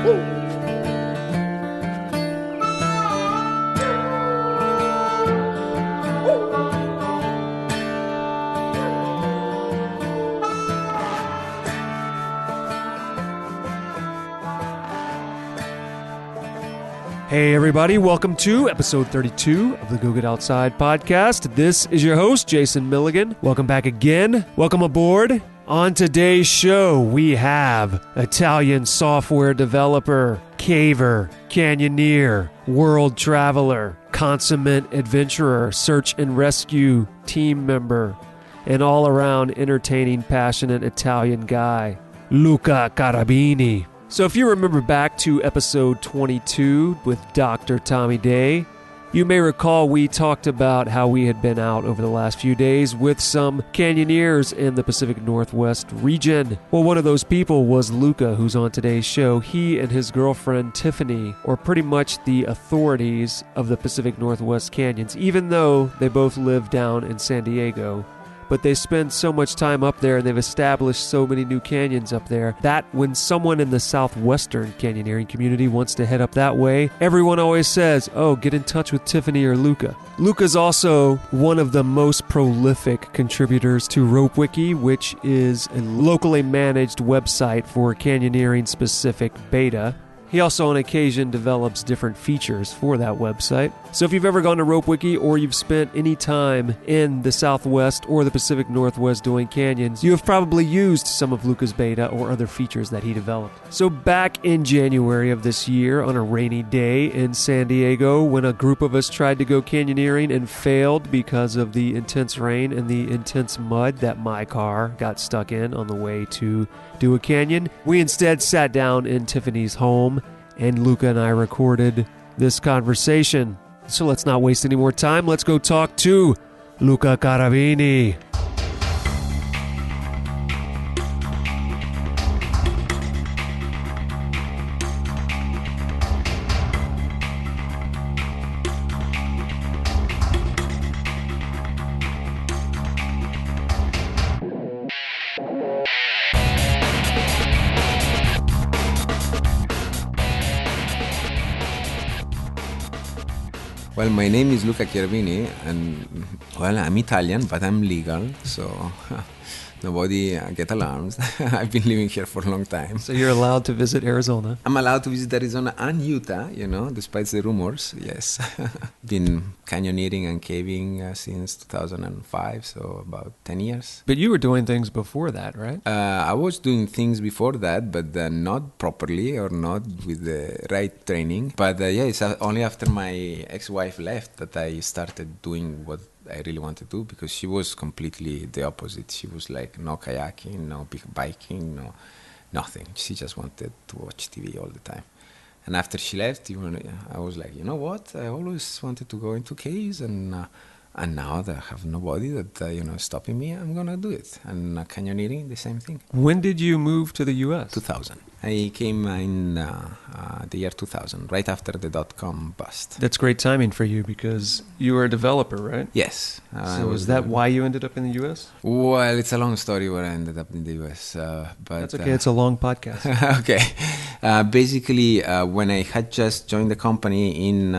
Hey everybody, welcome to episode 32 of the Go Get Outside podcast. This is your host, Jason Milligan. Welcome back again. Welcome aboard. On today's show, we have Italian software developer, caver, canyoneer, world traveler, consummate adventurer, search and rescue team member, and all-around entertaining, passionate Italian guy, Luca Chiarabini. So if you remember back to episode 22 with Dr. Tommy Day, you may recall we talked about how we had been out over the last few days with some canyoneers in the Pacific Northwest region. Well, one of those people was Luca, who's on today's show. He and his girlfriend Tiffany are pretty much the authorities of the Pacific Northwest canyons, even though they both live down in San Diego. But they spend so much time up there and they've established so many new canyons up there that when someone in the southwestern canyoneering community wants to head up that way, everyone always says, oh, get in touch with Tiffany or Luca. Luca's also one of the most prolific contributors to RopeWiki, which is a locally managed website for canyoneering-specific beta. He also on occasion develops different features for that website. So if you've ever gone to RopeWiki or you've spent any time in the Southwest or the Pacific Northwest doing canyons, you have probably used some of Luca's beta or other features that he developed. So back in January of this year, on a rainy day in San Diego, when a group of us tried to go canyoneering and failed because of the intense rain and the intense mud that my car got stuck in on the way to do a canyon, we instead sat down in Tiffany's home and Luca and I recorded this conversation. So let's not waste any more time. Let's go talk to Luca Chiarabini. Well, my name is Luca Chiarabini, and, well, I'm Italian, but I'm legal, so nobody get alarmed. I've been living here for a long time. So you're allowed to visit Arizona? I'm allowed to visit Arizona and Utah, despite the rumors, yes. Been canyoneering and caving since 2005, so about 10 years. But you were doing things before that, right? I was doing things before that, but not properly or not with the right training. But it's only after my ex-wife left that I started doing what I really wanted to do, because she was completely the opposite. She was like, no kayaking, no big biking, no nothing. She just wanted to watch TV all the time. And after she left, I was like, you know what? I always wanted to go into caves, and now that I have nobody that stopping me, I'm gonna do it. And canyoneering, the same thing. When did you move to the U.S.? 2000. I came in the year 2000, right after the .com bust. That's great timing for you because you were a developer, right? Yes. So is that why you ended up in the U.S.? Well, it's a long story where I ended up in the U.S. But that's okay. It's a long podcast. Okay. Basically, when I had just joined the company in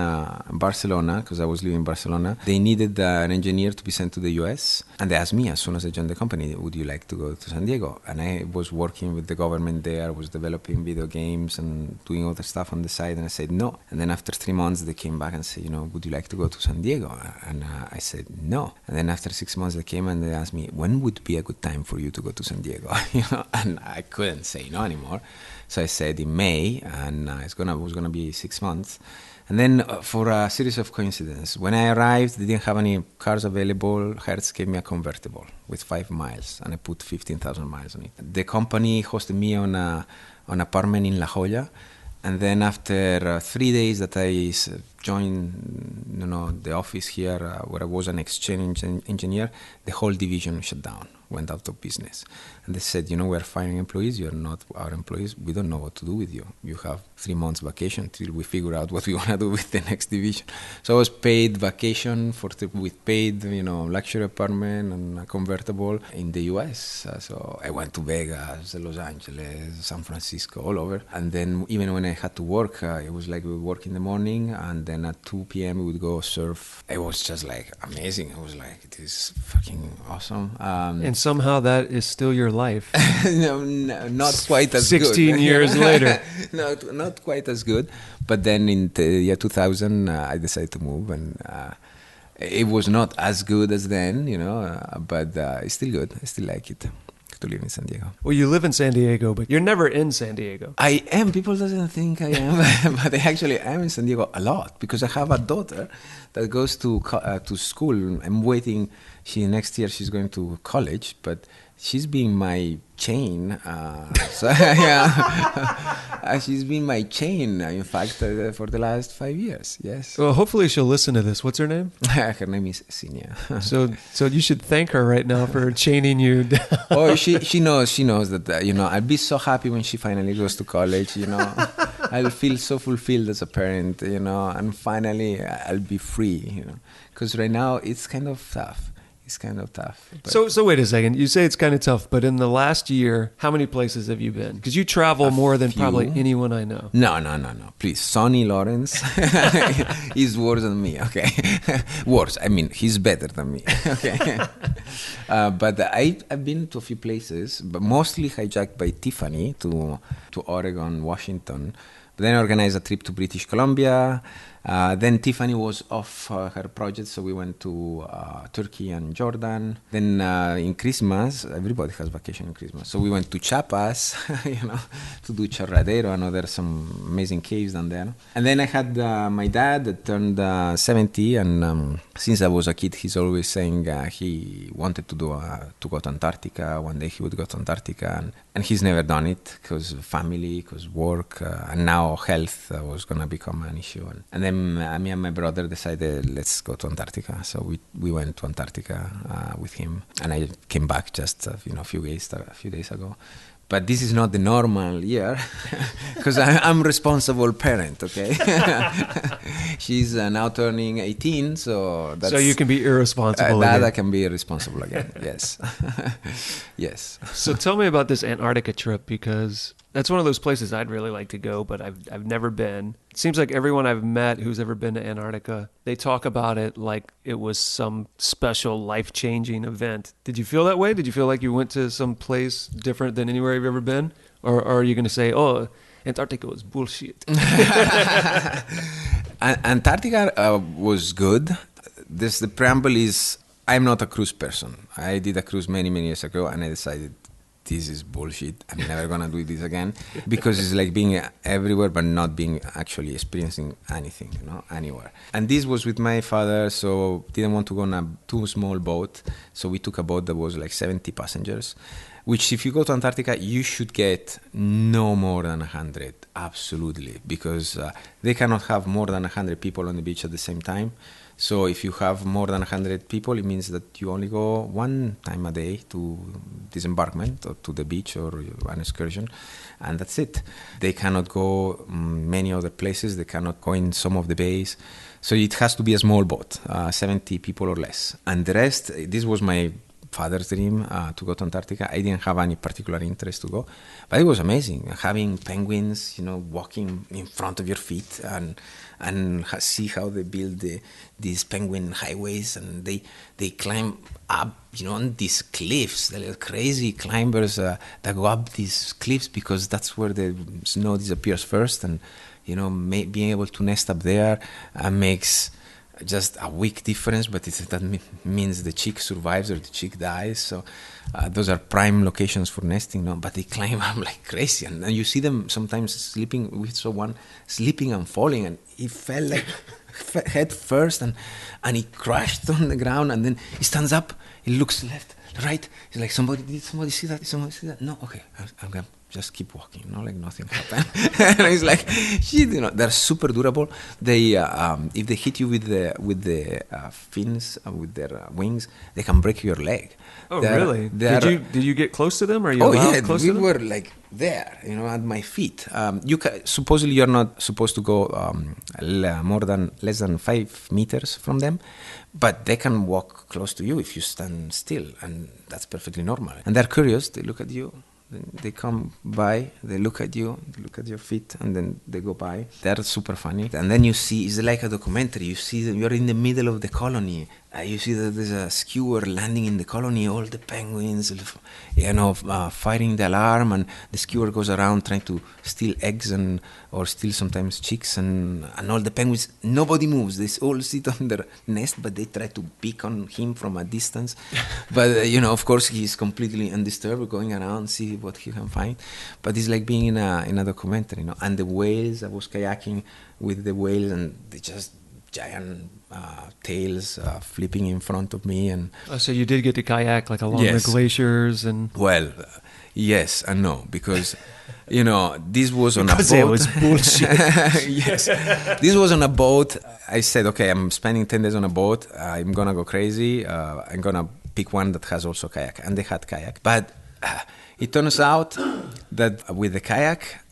Barcelona, because I was living in Barcelona, they needed an engineer to be sent to the U.S. And they asked me, as soon as I joined the company, would you like to go to San Diego? And I was working with the government there, was developing video games and doing other stuff on the side, and I said no. And then after 3 months they came back and said, would you like to go to San Diego? And I said no. And then after 6 months they came and they asked me, when would be a good time for you to go to San Diego? And I couldn't say no anymore. So I said in May, and it was gonna be 6 months. And then for a series of coincidences, when I arrived, they didn't have any cars available. Hertz gave me a convertible with 5 miles, and I put 15,000 miles on it. The company hosted me on an apartment in La Jolla, and then after 3 days that I joined, the office here where I was an exchange engineer, the whole division shut down, went out of business. And they said, we're firing employees. You're not our employees. We don't know what to do with you. You have 3 months vacation till we figure out what we want to do with the next division. So I was paid vacation with paid, luxury apartment and a convertible in the US. So I went to Vegas, Los Angeles, San Francisco, all over. And then even when I had to work, it was like we would work in the morning and then at 2 p.m. we would go surf. It was just like amazing. I was like, this is fucking awesome. And somehow that is still your life. No, not quite as 16 good. years later. No, not quite as good. But then in the year 2000, I decided to move, and it was not as good as then, but it's still good. I still like it to live in San Diego. Well, you live in San Diego, but you're never in San Diego. I am. People doesn't think I am, but I actually am in San Diego a lot because I have a daughter that goes to school. I'm waiting. Next year she's going to college, but she's been my chain. She's been my chain, in fact, for the last 5 years. Yes. Well, hopefully she'll listen to this. What's her name? Her name is Sinia. So you should thank her right now for chaining you down. Oh, she knows that I'll be so happy when she finally goes to college. I'll feel so fulfilled as a parent. And finally I'll be free. Because right now it's kind of tough. So wait a second. You say it's kind of tough, but in the last year, how many places have you been? Because you travel more than probably anyone I know. No. Please, Sonny Lawrence is worse than me. Okay, worse. I mean, he's better than me. Okay, but I've been to a few places, but mostly hijacked by Tiffany to Oregon, Washington. But then I organized a trip to British Columbia. Then Tiffany was off her project, so we went to Turkey and Jordan. Then in Christmas, everybody has vacation in Christmas, so we went to Chiapas, to do Chorradero and some amazing caves down there. And then I had my dad that turned 70, and since I was a kid, he's always saying he wanted to go to Antarctica. One day he would go to Antarctica, and he's never done it because family, because work, and now health was going to become an issue. And then me and my brother decided, let's go to Antarctica. So we went to Antarctica with him, and I came back just a few days ago. But this is not the normal year because I'm responsible parent. Okay, she's now turning 18, so you can be irresponsible. I can be irresponsible again. Yes, yes. So tell me about this Antarctica trip, because that's one of those places I'd really like to go, but I've never been. It seems like everyone I've met who's ever been to Antarctica, they talk about it like it was some special life-changing event. Did you feel that way? Did you feel like you went to some place different than anywhere you've ever been? Or are you going to say, oh, Antarctica was bullshit? Antarctica was good. The preamble is, I'm not a cruise person. I did a cruise many, many years ago, and I decided, this is bullshit. I'm never going to do this again, because it's like being everywhere but not being actually experiencing anything, anywhere. And this was with my father, so didn't want to go on a too small boat. So we took a boat that was like 70 passengers, which if you go to Antarctica, you should get no more than 100, absolutely, because they cannot have more than 100 people on the beach at the same time. So if you have more than 100 people, it means that you only go one time a day to disembarkment or to the beach or an excursion, and that's it. They cannot go many other places. They cannot go in some of the bays. So it has to be a small boat, 70 people or less. And the rest, this was my father's dream, to go to Antarctica. I didn't have any particular interest to go, but it was amazing having penguins, walking in front of your feet, and see how they build these penguin highways, and they climb up, on these cliffs. They're crazy climbers that go up these cliffs because that's where the snow disappears first, and being able to nest up there makes just a week difference, but that means the chick survives or the chick dies. So those are prime locations for nesting, but they climb up like crazy, and you see them sometimes sleeping. We saw one sleeping and falling, and he fell like head first, and he crashed on the ground, and then he stands up, he looks left, right, he's like, did somebody see that? No, okay, I'm just keep walking, like nothing happened. And it's like, shit, they're super durable. They, if they hit you with the fins, with their wings, they can break your leg. Oh, really? Did you get close to them? Are you allowed close to them? We were like there, at my feet. Supposedly you're not supposed to go less than 5 meters from them, but they can walk close to you if you stand still, and that's perfectly normal. And they're curious. They look at you. Then they come by, they look at you, they look at your feet, and then they go by. They're super funny. And then you see, it's like a documentary. You see them, you're in the middle of the colony. You see that there's a skewer landing in the colony, all the penguins, firing the alarm, and the skewer goes around trying to steal eggs or steal sometimes chicks, and all the penguins, nobody moves. They all sit on their nest, but they try to pick on him from a distance. But, of course, he's completely undisturbed, going around, see what he can find. But it's like being in a documentary, And the whales, I was kayaking with the whales, and they just giant tails flipping in front of me. And so you did get to kayak like along the glaciers and... Well, yes and no, because, this was on a boat. Because it was bullshit. Yes. This was on a boat. I said, okay, I'm spending 10 days on a boat. I'm going to go crazy. I'm going to pick one that has also kayak. And they had kayak. But it turns out that with the kayak,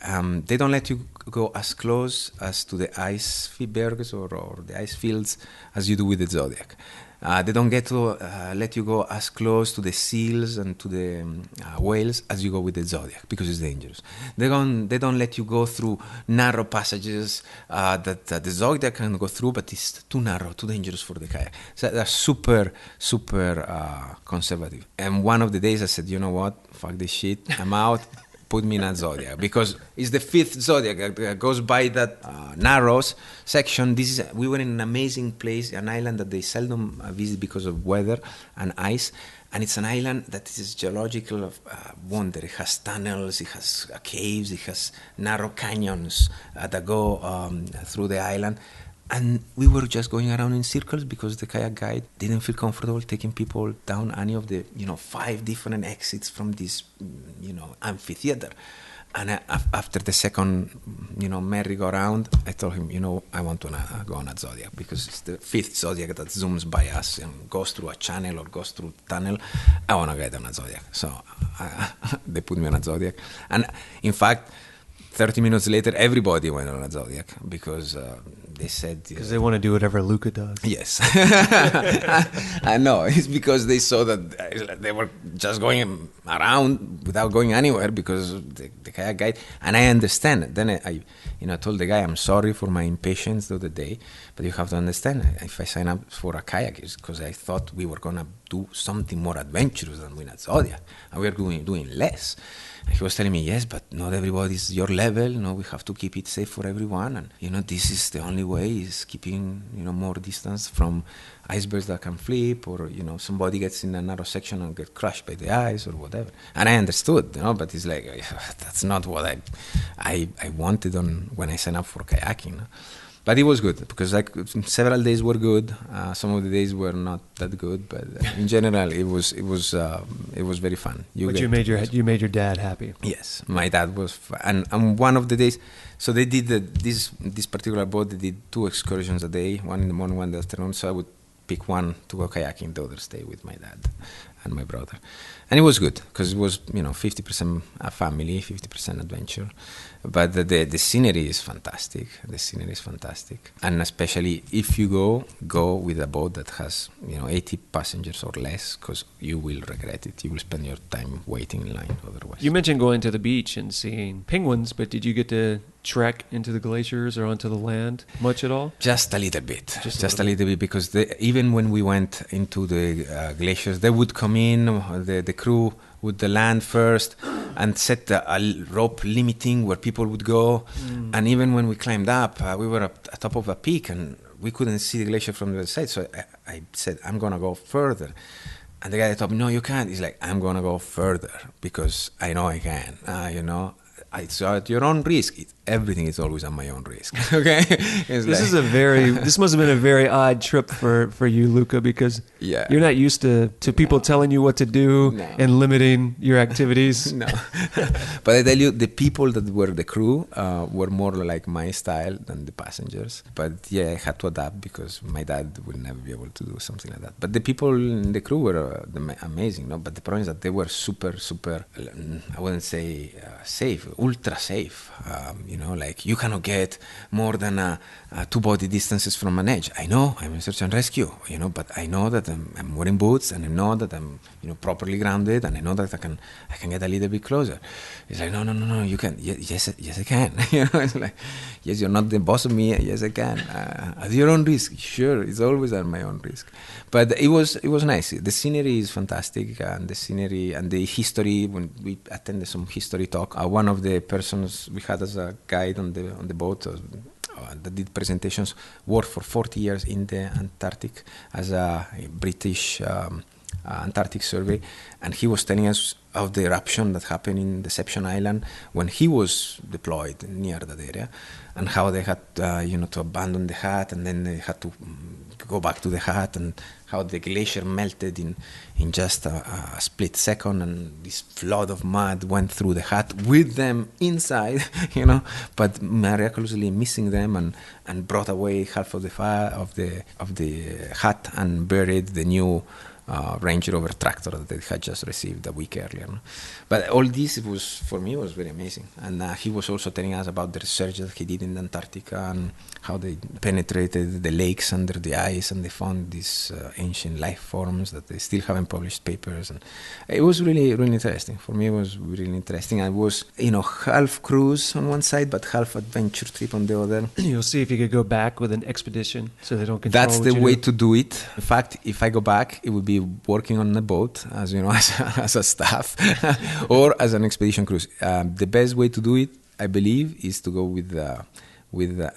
they don't let you go as close as to the icebergs or the ice fields as you do with the Zodiac. They don't get to let you go as close to the seals and to the whales as you go with the Zodiac, because it's dangerous. They don't let you go through narrow passages that the Zodiac can go through, but it's too narrow, too dangerous for the kayak. So they're super, super conservative. And one of the days I said, you know what, fuck this shit, I'm out. Put me in a Zodiac, because it's the 5th Zodiac that goes by that narrows section. We were in an amazing place, an island that they seldom visit because of weather and ice, and it's an island that is geological wonder. It has tunnels, it has caves, it has narrow canyons that go through the island. And we were just going around in circles because the kayak guide didn't feel comfortable taking people down any of the, 5 different exits from this, amphitheater. And after the second, merry-go-round, I told him, I want to go on a Zodiac, because it's the 5th Zodiac that zooms by us and goes through a channel or goes through a tunnel. I want to get on a Zodiac. So they put me on a Zodiac. And in fact, 30 minutes later, everybody went on a Zodiac because they said... Because they want to do whatever Luca does. Yes. I know. It's because they saw that they were just going around without going anywhere because of the kayak guide. And I understand. Then I told the guy, I'm sorry for my impatience the other day, but you have to understand, if I sign up for a kayak, it's because I thought we were going to do something more adventurous than with a Zodiac. And we are doing less. And he was telling me, yes, but not everybody's your level. We have to keep it safe for everyone. And, this is the only way, is keeping, more distance from icebergs that can flip, or, somebody gets in a narrow section and get crushed by the ice or whatever. And I understood, but it's like, that's not what I wanted when I signed up for kayaking. But it was good, because several days were good. Some of the days were not that good, but in general, it was very fun. You made your dad happy. Yes, my dad was, and one of the days, so they did this particular boat. They did 2 excursions a day, one in the morning, one in the afternoon. So I would pick one to go kayaking, the other stay with my dad and my brother, and it was good because it was 50% a family, 50% adventure. But the scenery is fantastic. The scenery is fantastic. And especially if you go with a boat that has, 80 passengers or less, because you will regret it. You will spend your time waiting in line otherwise. You mentioned going to the beach and seeing penguins, but did you get to trek into the glaciers or onto the land much at all? Just a little bit. Just a little bit, because even when we went into the glaciers, they would come in, the crew would land first and set a rope limiting where people would go. And even when we climbed up, we were at top of a peak and we couldn't see the glacier from the other side. So I said, I'm going to go further. And the guy told me, no, you can't. He's like, I'm going to go further because I know I can. it's at your own risk. Everything is always at my own risk. Okay, This must have been a very odd trip for you, Luca, because you're not used to people telling you what to do and limiting your activities. No, but I tell you, the people that were the crew were more like my style than the passengers. But yeah, I had to adapt because my dad would never be able to do something like that. But the people in the crew were amazing, no? But the problem is that they were super, I wouldn't say safe, ultra safe. Like you cannot get more than 2 body distances from an edge. I know I'm in search and rescue, but I know that I'm wearing boots, and I know that I'm, properly grounded, and I know that I can get a little bit closer. It's like, no, you can. Yes, I can. It's like, yes, you're not the boss of me. Yes, I can. At your own risk. Sure, it's always at my own risk. But it was nice. The scenery is fantastic, and the scenery and the history. When we attended some history talk, one of the persons we had as a guide on the boat that did presentations worked for 40 years in the Antarctic as a British Antarctic survey, and he was telling us of the eruption that happened in Deception Island when he was deployed near that area, and how they had to abandon the hut, and then they had to go back to the hut, and how the glacier melted in just a split second, and this flood of mud went through the hut with them inside, but miraculously missing them, and brought away half of the hut and buried the new Range Rover tractor that they had just received a week earlier. No? But all this, for me, was very amazing. And he was also telling us about the research that he did in Antarctica and how they penetrated the lakes under the ice, and they found these ancient life forms that they still haven't published papers. And it was really, really interesting. For me, it was really interesting. I was, half cruise on one side, but half adventure trip on the other. You'll see if you could go back with an expedition so they don't control That's the way to do it. In fact, if I go back, it would be working on a boat, as as a staff, or as an expedition cruise. The best way to do it, I believe, is to go with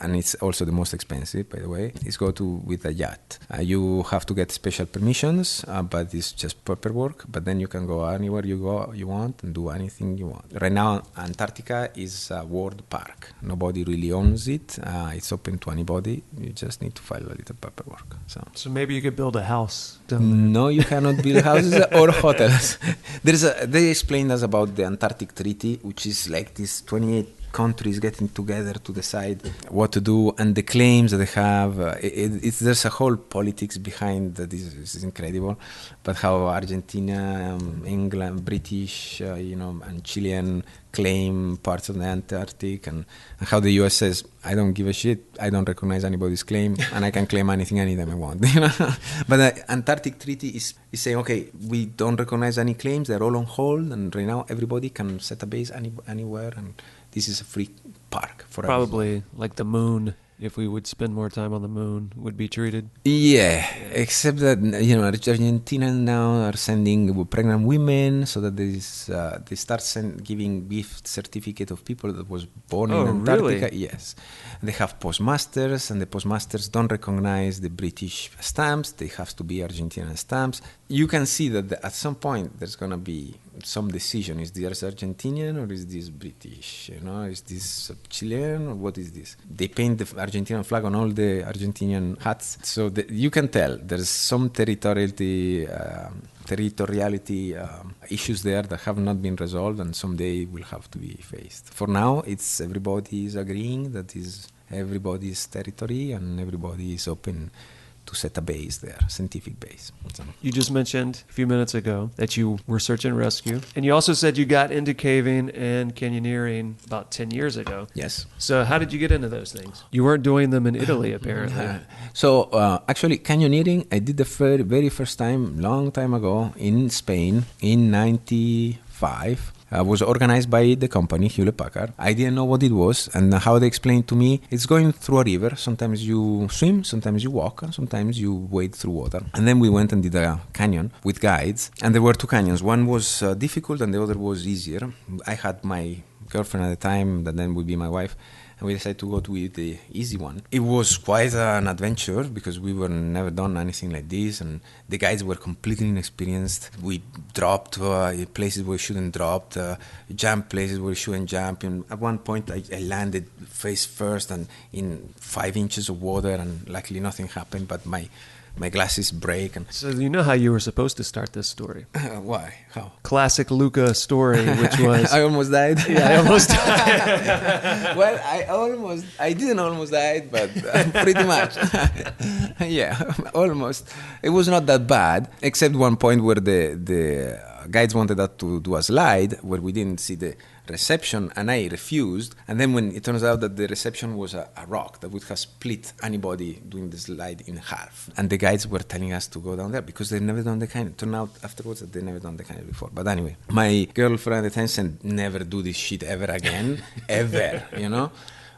and it's also the most expensive, by the way, is go with a yacht. You have to get special permissions, but it's just paperwork. But then you can go anywhere you want and do anything you want. Right now, Antarctica is a world park. Nobody really owns it. It's open to anybody. You just need to file a little paperwork. So maybe you could build a house down there. No, you cannot build houses or hotels. They explained us about the Antarctic Treaty, which is like this 28 countries getting together to decide what to do, and the claims that they have. There's a whole politics behind that. This is incredible. But how Argentina, England, British, and Chilean claim parts of the Antarctic, and how the US says, I don't give a shit, I don't recognize anybody's claim, and I can claim anything anytime I want. But the Antarctic Treaty is saying, okay, we don't recognize any claims, they're all on hold, and right now everybody can set a base anywhere, and this is a free park for probably everyone. Like the moon. If we would spend more time on the moon, would be treated. Yeah, except that Argentina now are sending pregnant women so that they start giving gift certificate of people that was born in Antarctica. Really? Yes, they have postmasters, and the postmasters don't recognize the British stamps. They have to be Argentinian stamps. You can see that at some point there's gonna be some decision. Is this Argentinian or is this British? Is this Chilean or what is this? They paint the Argentinian flag on all the Argentinian hats, so you can tell there's some territoriality issues there that have not been resolved, and someday will have to be faced. For now, it's everybody is agreeing that is everybody's territory, and everybody is open to set a base there, scientific base. So. You just mentioned a few minutes ago that you were search and rescue, and you also said you got into caving and canyoneering about 10 years ago. Yes. So how did you get into those things? You weren't doing them in Italy, apparently. So actually, canyoneering, I did the very first time, long time ago, in Spain in 95. Was organized by the company, Hewlett Packard. I didn't know what it was, and how they explained to me, it's going through a river. Sometimes you swim, sometimes you walk, and sometimes you wade through water. And then we went and did a canyon with guides, and there were two canyons. One was difficult, and the other was easier. I had my girlfriend at the time, that then would be my wife. And we decided to go with the easy one. It was quite an adventure because we were never done anything like this, and the guys were completely inexperienced. We dropped places where we shouldn't drop, jumped places where we shouldn't jump. And at one point, I landed face first and in 5 inches of water, and luckily nothing happened, but my glasses break. And So you know how you were supposed to start this story? why? How? Classic Luca story, which was... I almost died. Yeah, I almost died. Well, I didn't almost die, but pretty much. Yeah, almost. It was not that bad, except one point where the guides wanted us to do a slide where we didn't see the reception, and I refused. And then when it turns out that the reception was a rock that would have split anybody doing the slide in half. And the guides were telling us to go down there because they'd never done the kind. It turned out afterwards that they'd never done the kind before. But anyway, my girlfriend at the time said, never do this shit ever again, ever, you know?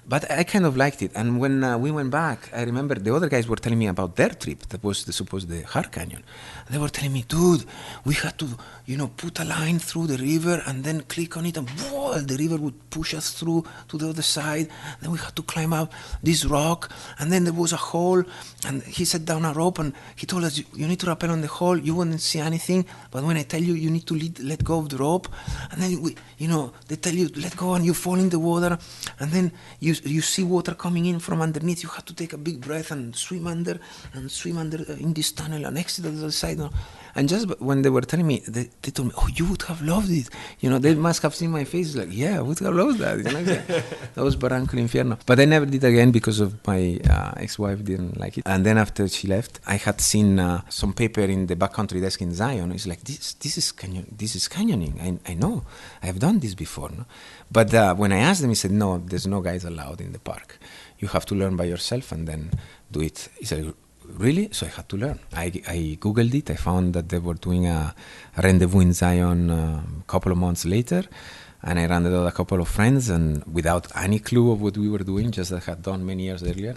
But I kind of liked it. And when we went back, I remember the other guys were telling me about their trip. That was supposed the Hard Canyon. And they were telling me, dude, we had to, put a line through the river and then click on it, and whoa, the river would push us through to the other side. Then we had to climb up this rock, and then there was a hole, and he set down a rope, and he told us, you need to rappel on the hole. You wouldn't see anything, but when I tell you, you need to let go of the rope, and then they tell you let go, and you fall in the water, and then you see water coming in from underneath. You have to take a big breath and swim under in this tunnel and exit to the other side. And just when they were telling me, they told me, oh, you would have loved it. They must have seen my face like, yeah, I would have loved that. That was Barranco Infierno. But I never did again because of my ex-wife didn't like it. And then after she left, I had seen some paper in the backcountry desk in Zion. It's like, this is canyoning. I know. I have done this before. No? But when I asked them, he said, no, there's no guys allowed in the park. You have to learn by yourself and then do it. He said, really? So I had to learn. I Googled it. I found that they were doing a rendezvous in Zion a couple of months later. And I rounded out a couple of friends, and without any clue of what we were doing, just as I had done many years earlier,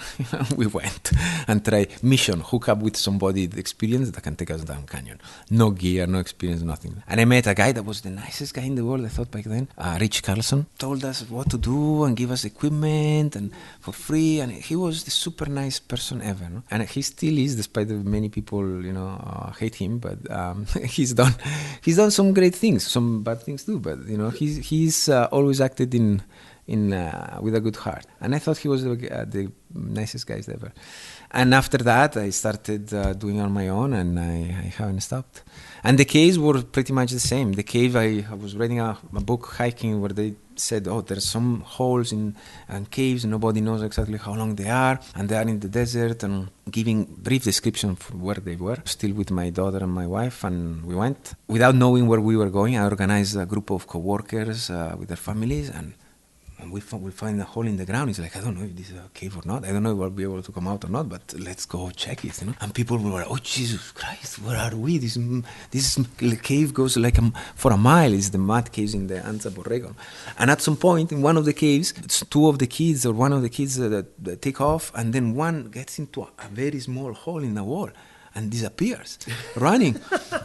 we went and tried mission, hook up with somebody experienced that can take us down canyon. No gear, no experience, nothing. And I met a guy that was the nicest guy in the world, I thought back then, Rich Carlson, told us what to do and give us equipment and for free, and he was the super nice person ever. No? And he still is, despite many people, hate him, but he's done some great things, some bad things too, but he's always acted in with a good heart, and I thought he was the nicest guys ever. And after that, I started doing on my own, and I haven't stopped. And the caves were pretty much the same. The cave, I was reading a book, Hiking, where they said, oh, there's some holes and caves, and nobody knows exactly how long they are, and they are in the desert, and giving brief description of where they were. Still with my daughter and my wife, and we went. Without knowing where we were going, I organized a group of co-workers with their families, and we find a hole in the ground. It's like, I don't know if this is a cave or not. I don't know if we'll be able to come out or not, but let's go check it, And people were, oh, Jesus Christ, where are we? This cave goes like for a mile. It's the mud caves in the Anza Borrego. And at some point, in one of the caves, one of the kids that take off, and then one gets into a very small hole in the wall and disappears, running.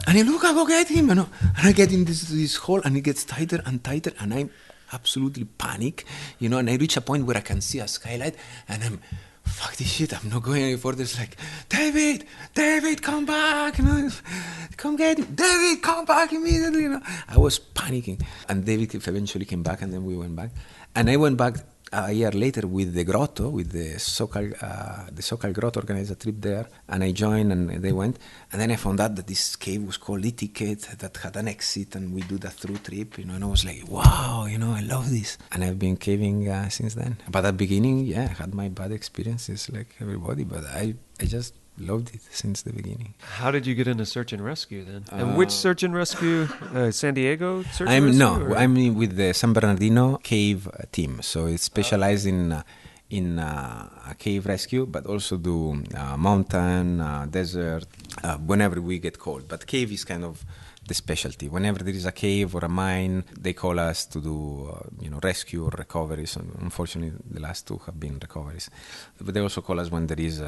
And I look, I go get him, And I get in this hole, and it gets tighter and tighter, and I'm absolutely panic, and I reach a point where I can see a skylight, and I'm, fuck this shit, I'm not going any further. It's like, David, come back, come get him, David, come back immediately, I was panicking, and David eventually came back, and then we went back, and I went back a year later with the Grotto, with the Sokal Grotto organized a trip there, and I joined, and they went, and then I found out that this cave was called Itiket, that had an exit, and we do that through trip, and I was like, wow, I love this, and I've been caving since then. But at the beginning, I had my bad experiences like everybody, but I just loved it since the beginning. How did you get into search and rescue then? And which search and rescue? San Diego search and rescue? No, I'm with the San Bernardino cave team. So it's specialized in a cave rescue, but also do mountain, desert, whenever we get called. But cave is kind of the specialty. Whenever there is a cave or a mine, they call us to do rescue or recoveries. And unfortunately, the last two have been recoveries. But they also call us when there is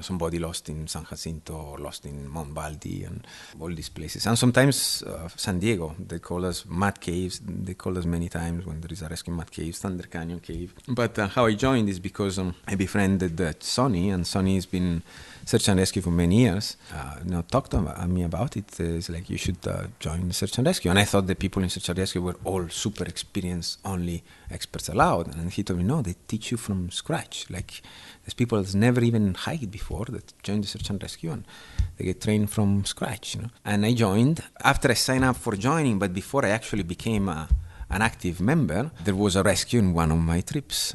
somebody lost in San Jacinto or lost in Mount Baldi and all these places. And sometimes San Diego, they call us Mud Caves. They call us many times when there is a rescue Mud Caves, Thunder Canyon Cave. But how I joined is because I befriended Sonny, and Sonny has been search and rescue for many years. Talked to me about it. It's like, you should join search and rescue. And I thought the people in search and rescue were all super experienced, only experts allowed. And he told me, no, they teach you from scratch. Like, there's people that's never even hiked before that join the search and rescue, and they get trained from scratch. And I joined after I signed up for joining, but before I actually became an active member, there was a rescue in one of my trips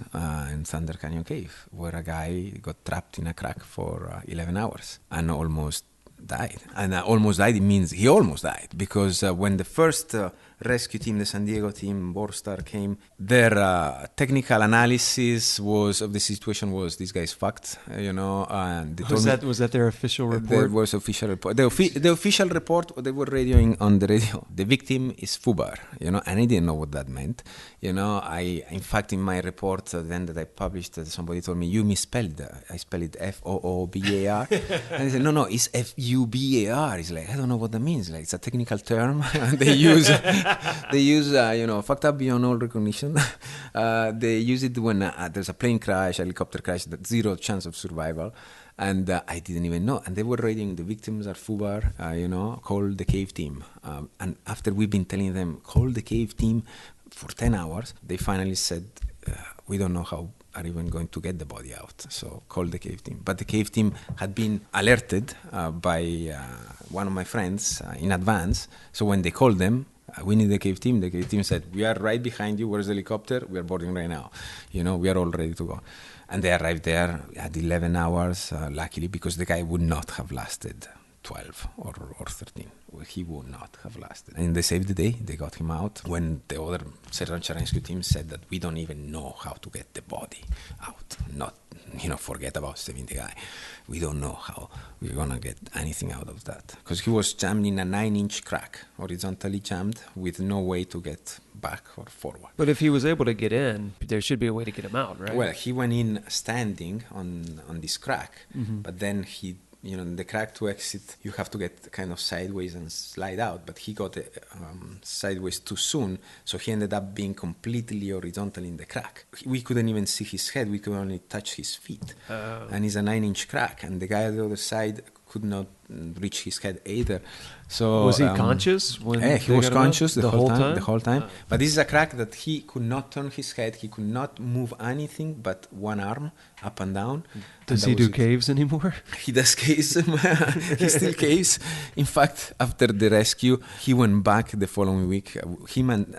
in Thunder Canyon Cave, where a guy got trapped in a crack for 11 hours and almost died. And almost died, it means he almost died, because when the first rescue team, the San Diego team, Borstar, came, their technical analysis of the situation was, this guy's fucked, and they was that their official report? There was official report. The official report, they were radioing on the radio, the victim is FUBAR, and I didn't know what that meant. In fact, in my report then that I published, somebody told me, you misspelled I spelled it FOOBAR. And I said, no, it's FUBAR. It's like, I don't know what that means. Like, it's a technical term. They use fucked up beyond all recognition. They use it when there's a plane crash, helicopter crash, that's zero chance of survival. And I didn't even know. And they were rating the victims are FUBAR, call the cave team. And after we've been telling them, call the cave team for 10 hours, they finally said, we don't know how are even going to get the body out. So call the cave team. But the cave team had been alerted by one of my friends in advance. So when they called them, we need the cave team. The cave team said, we are right behind you. Where's the helicopter? We are boarding right now. We are all ready to go. And they arrived there at 11 hours, luckily, because the guy would not have lasted 12 or 13. He would not have lasted. And they saved the day. They got him out. When the other search and rescue team said that we don't even know how to get the body out. Not, forget about saving the guy. We don't know how we're going to get anything out of that. Because he was jammed in a 9-inch crack, horizontally jammed, with no way to get back or forward. But if he was able to get in, there should be a way to get him out, right? Well, he went in standing on this crack, but then the crack to exit, you have to get kind of sideways and slide out, but he got sideways too soon, so he ended up being completely horizontal in the crack. We couldn't even see his head, we could only touch his feet. And it's a 9-inch crack, and the guy on the other side could not reach his head either. So was he conscious when he was conscious the whole time. But this is a crack that he could not turn his head, he could not move anything but one arm up and down. Does he do caves anymore? He does caves. He still caves. In fact, after the rescue, he went back the following week.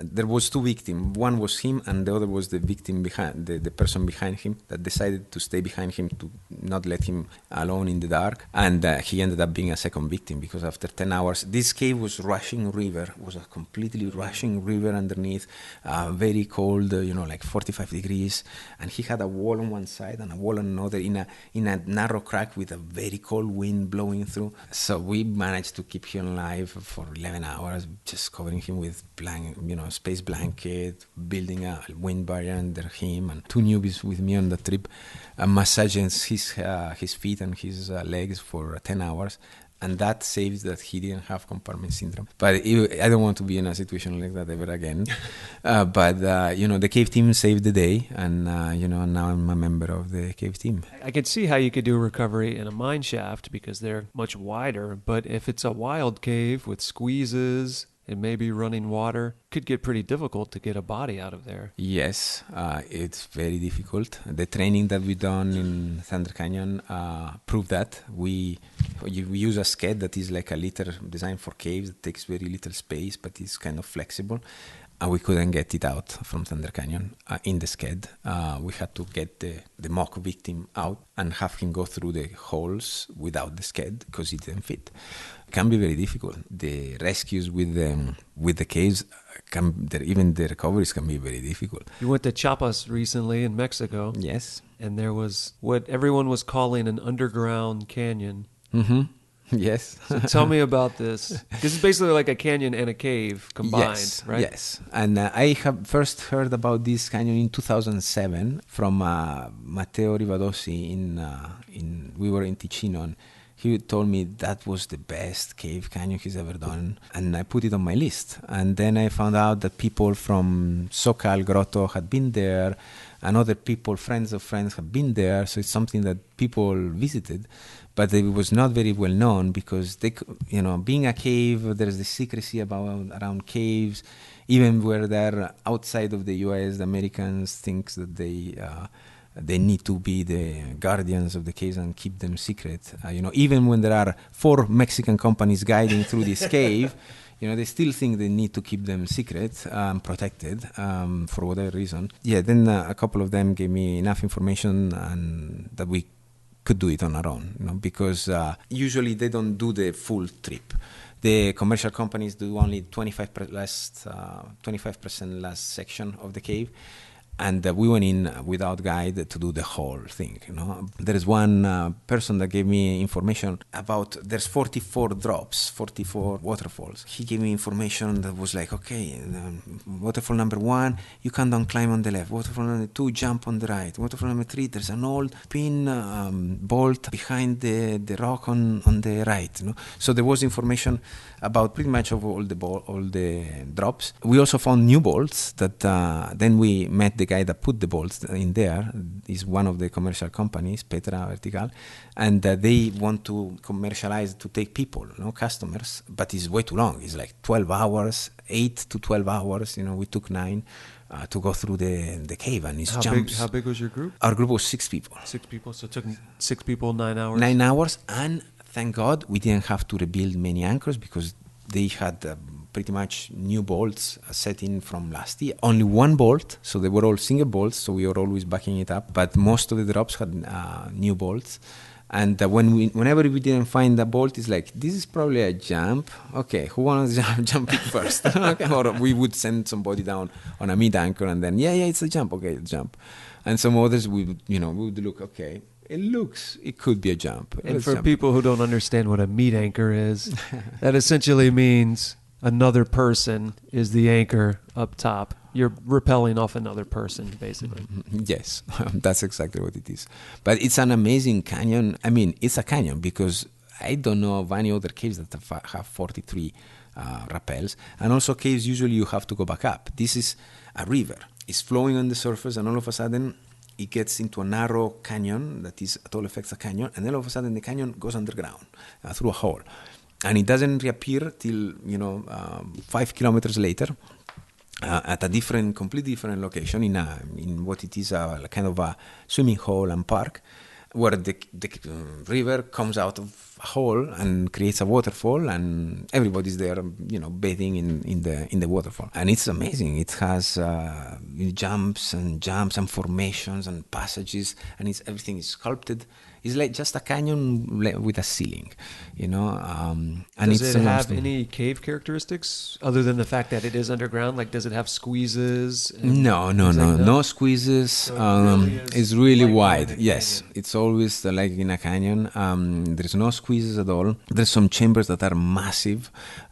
There was 2 victims. One was him, and the other was the victim behind, the person behind him that decided to stay behind him to not let him alone in the dark. And he ended up being a second victim, because after 10 hours, this cave was rushing river. It was a completely rushing river underneath, very cold, like 45 degrees. And he had a wall on one side and a wall on another in a narrow crack with a very cold wind blowing through. So we managed to keep him alive for 11 hours, just covering him with space blanket, building a wind barrier under him, and 2 newbies with me on the trip, massaging his feet and his legs for 10 hours. And that saves that he didn't have compartment syndrome. But I don't want to be in a situation like that ever again. But the cave team saved the day, and now I'm a member of the cave team. I could see how you could do recovery in a mine shaft because they're much wider. But if it's a wild cave with squeezes and maybe running water, could get pretty difficult to get a body out of there. Yes, it's very difficult. The training that we done in Thunder Canyon proved that. We use a sked that is like a litter designed for caves. It takes very little space, but it's kind of flexible. And we couldn't get it out from Thunder Canyon in the sked. We had to get the mock victim out and have him go through the holes without the sked because it didn't fit. It can be very difficult. The rescues with the caves, even the recoveries can be very difficult. You went to Chiapas recently in Mexico. Yes. And there was what everyone was calling an underground canyon. Mm-hmm. Yes. So tell me about this. This is basically like a canyon and a cave combined, Yes, right? yes. And I have first heard about this canyon in 2007 from Matteo Rivadossi we were in Ticino, and he told me that was the best cave canyon he's ever done, and I put it on my list. And then I found out that people from Sokal Grotto had been there, and other people, friends of friends, have been there. So it's something that people visited, but it was not very well known because being a cave, there's the secrecy around caves. Even where they're outside of the U.S., the Americans think that they need to be the guardians of the caves and keep them secret. Even when there are 4 Mexican companies guiding through this cave, they still think they need to keep them secret, protected, for whatever reason. Yeah, then a couple of them gave me enough information and that we could do it on our own, because usually they don't do the full trip. The commercial companies do only 25% last section of the cave. And we went in without guide to do the whole thing. There is one person that gave me information about there's 44 drops, 44 waterfalls. He gave me information that was like, okay, waterfall number 1, you can don't climb on the left. Waterfall number 2, jump on the right. Waterfall number 3, there's an old pin bolt behind the rock on the right. So there was information about pretty much of all the drops. We also found new bolts that then we met the guy that put the bolts in there. Is one of the commercial companies, Petra Vertical, and they want to commercialize to take people, customers, but it's way too long. It's like 12 hours, 8 to 12 hours. We took 9 to go through the cave, and it's jumps. How big was your group? Our group was 6 people. 6 people, so it took 6 people 9 hours? 9 hours, and thank God we didn't have to rebuild many anchors because they had pretty much new bolts set in from last year. Only one bolt, so they were all single bolts, so we were always backing it up. But most of the drops had new bolts. And whenever we didn't find a bolt, it's like, this is probably a jump. Okay, who wants to jump it first? Okay. Or we would send somebody down on a mid anchor, and then, yeah, it's a jump. Okay, jump. And some others, we would look, okay, it could be a jump. And for people who don't understand what a meat anchor is, that essentially means another person is the anchor up top. You're rappelling off another person, basically. Yes, that's exactly what it is. But it's an amazing canyon. I mean, it's a canyon because I don't know of any other caves that have 43 rappels. And also caves, usually you have to go back up. This is a river. It's flowing on the surface, and all of a sudden it gets into a narrow canyon that is at all effects a canyon, and then all of a sudden the canyon goes underground through a hole. And it doesn't reappear till 5 kilometers later at a completely different location in what it is a kind of a swimming hole and park, where the river comes out of a hole and creates a waterfall, and everybody's there, bathing in the waterfall. And it's amazing. It has jumps and formations and passages, and everything is sculpted. It's like just a canyon with a ceiling, And does it have any cave characteristics other than the fact that it is underground? Like, does it have squeezes? No squeezes. So it's really like wide. Yes, it's always like in a canyon. There's no squeezes at all. There's some chambers that are massive.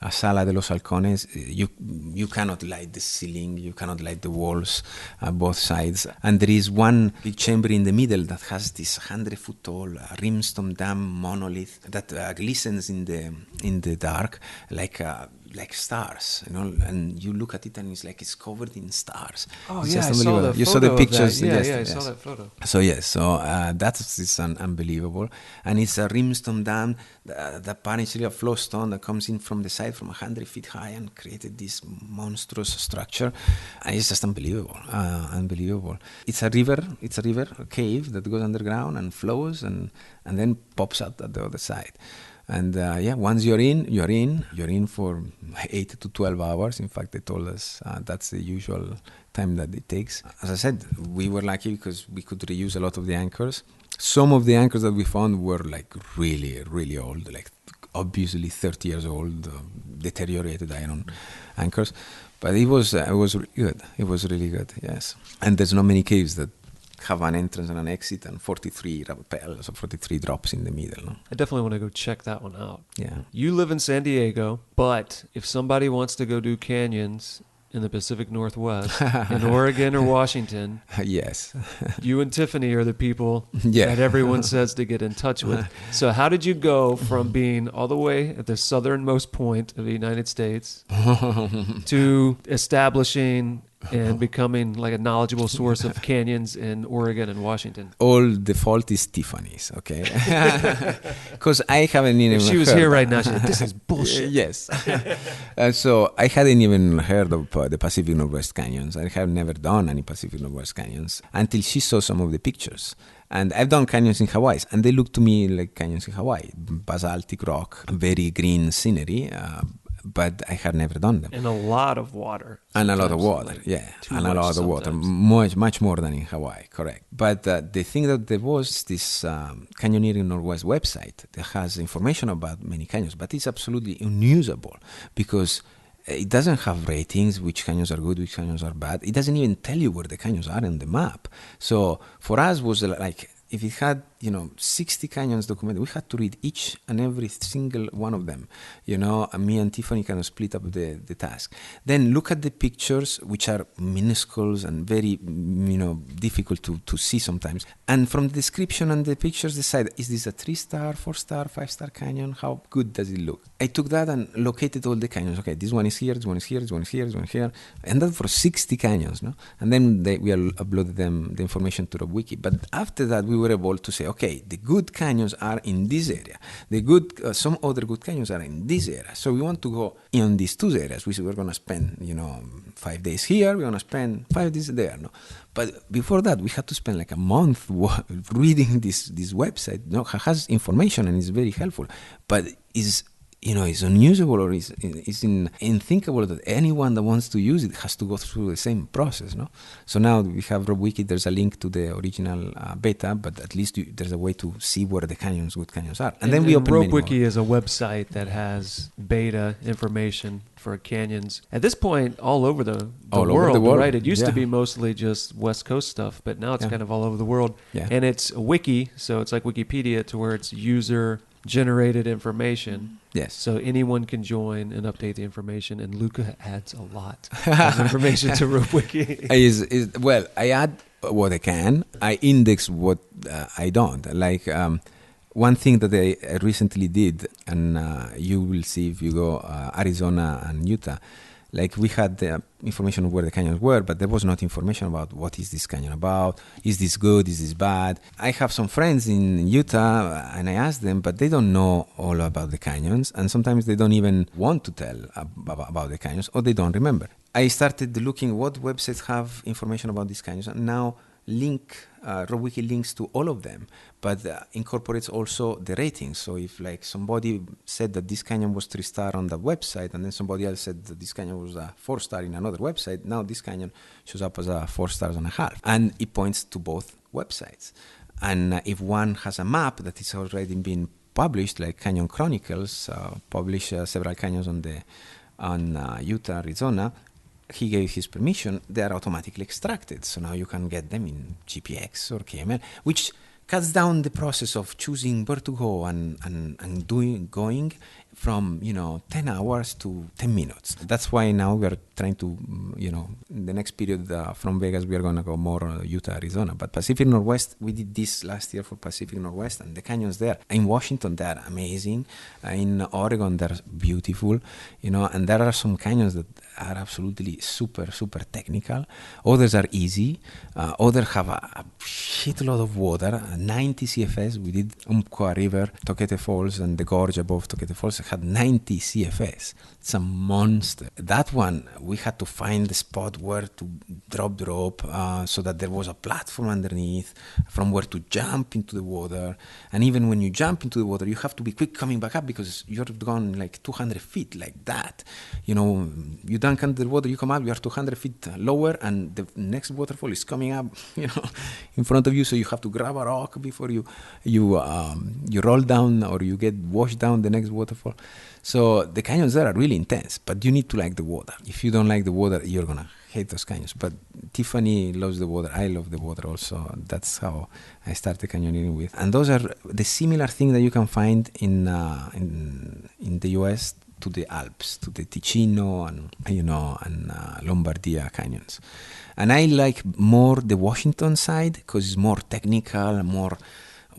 Sala de los Halcones. You cannot light the ceiling. You cannot light the walls, both sides. And there is one big chamber in the middle that has this 100-foot tall limestone dam monolith that glistens in the dark like stars, and you look at it and it's covered in stars. Oh, it's yeah, I saw the You saw the pictures. I saw that photo. So that's unbelievable. And it's a limestone dam, the apparently a flow stone that comes in from the side from 100 feet high and created this monstrous structure. And it's just unbelievable. It's a river, a cave that goes underground and flows and then pops out at the other side. And once you're in for 8 to 12 hours. In fact, they told us that's the usual time that it takes. As I said, we were lucky because we could reuse a lot of the anchors. Some of the anchors that we found were like really, really old, like obviously 30 years old, deteriorated iron anchors. But it was really good. It was really good, yes. And there's not many caves that have an entrance and an exit and 43 rappels or 43 drops in the middle. No? I definitely want to go check that one out. Yeah. You live in San Diego, but if somebody wants to go do canyons in the Pacific Northwest, in Oregon or Washington, Yes. you and Tiffany are the people Yeah. that everyone says to get in touch with. So how did you go from being all the way at the southernmost point of the United States to establishing and becoming like a knowledgeable source of canyons in Oregon and Washington? All the fault is Tiffany's, okay? Because I haven't even If she was heard. here right now, she'd say, this is bullshit. Yes. So I hadn't even heard of the Pacific Northwest Canyons. I have never done any Pacific Northwest Canyons until she saw some of the pictures. And I've done canyons in Hawaii, and they look to me like canyons in Hawaii. Basaltic rock, very green scenery, but I had never done them. And a lot of water. And a lot of water, like yeah. too And a much lot of water. sometimes. Much more than in Hawaii, correct. But the thing that there was this Canyoneering Northwest website that has information about many canyons, but it's absolutely unusable because it doesn't have ratings, which canyons are good, which canyons are bad. It doesn't even tell you where the canyons are on the map. So for us was like, if it had, 60 canyons documented, we had to read each and every single one of them. And me and Tiffany kind of split up the task. Then look at the pictures, which are minuscules and very, difficult to see sometimes. And from the description and the pictures, decide, is this a 3-star, 4-star, 5-star canyon? How good does it look? I took that and located all the canyons. Okay, this one is here, this one is here, this one is here, this one is here. And that for 60 canyons, no? And then we uploaded the information to RobWiki. But after that, we were able to say, okay, the good canyons are in this area. The good, some other good canyons are in this area. So we want to go in these two areas. We're going to spend, 5 days here. We're going to spend 5 days there. No, but before that, we had to spend like a month reading this website. It has information and it's very helpful, but it's unusable or is unthinkable that anyone that wants to use it has to go through the same process, no? So now we have RobWiki. There's a link to the original beta, but at least there's a way to see where the good canyons are. And then we open RobWiki is a website that has beta information for canyons. At this point, all over the world, right? It used to be mostly just West Coast stuff, but now it's kind of all over the world. Yeah. And it's a wiki, so it's like Wikipedia to where it's user-generated information. Yes. So anyone can join and update the information, and Luca adds a lot of information to RobWiki. Well, I add what I can. I index what I don't. Like one thing that I recently did, and you will see if you go Arizona and Utah, like we had the information of where the canyons were, but there was not information about what is this canyon about. Is this good? Is this bad? I have some friends in Utah, and I ask them, but they don't know all about the canyons, and sometimes they don't even want to tell about the canyons, or they don't remember. I started looking what websites have information about these canyons, and now RobWiki links to all of them, but incorporates also the ratings. So if like somebody said that this canyon was 3-star on the website, and then somebody else said that this canyon was a 4-star in another website, now this canyon shows up as a 4.5 stars, and it points to both websites. And if one has a map that is already been published, like Canyon Chronicles, published several canyons on Utah, Arizona. He gave his permission, they are automatically extracted. So now you can get them in GPX or KML, which cuts down the process of choosing where to go and going from 10 hours to 10 minutes. That's why now we are trying to, in the next period from Vegas, we are going to go more Utah, Arizona. But Pacific Northwest, we did this last year for Pacific Northwest, and the canyons there. In Washington, they are amazing. In Oregon, they're beautiful, and there are some canyons that are absolutely super, super technical. Others are easy. Others have a shitload of water, 90 CFS. We did Umpqua River, Toquete Falls, and the gorge above Toquete Falls had 90 CFS. It's a monster. That one, we had to find the spot where to drop the rope so that there was a platform underneath from where to jump into the water. And even when you jump into the water, you have to be quick coming back up because you're gone like 200 feet like that. You dunk under the water, you come up, you are 200 feet lower, and the next waterfall is coming up, in front of you. So you have to grab a rock before you roll down or you get washed down the next waterfall. So the canyons there are really intense, but you need to like the water. If you don't like the water, you're gonna hate those canyons. But Tiffany loves the water. I love the water also. That's how I started canyoneering with. And those are the similar thing that you can find in the US to the Alps, to the Ticino and Lombardia canyons. And I like more the Washington side because it's more technical, more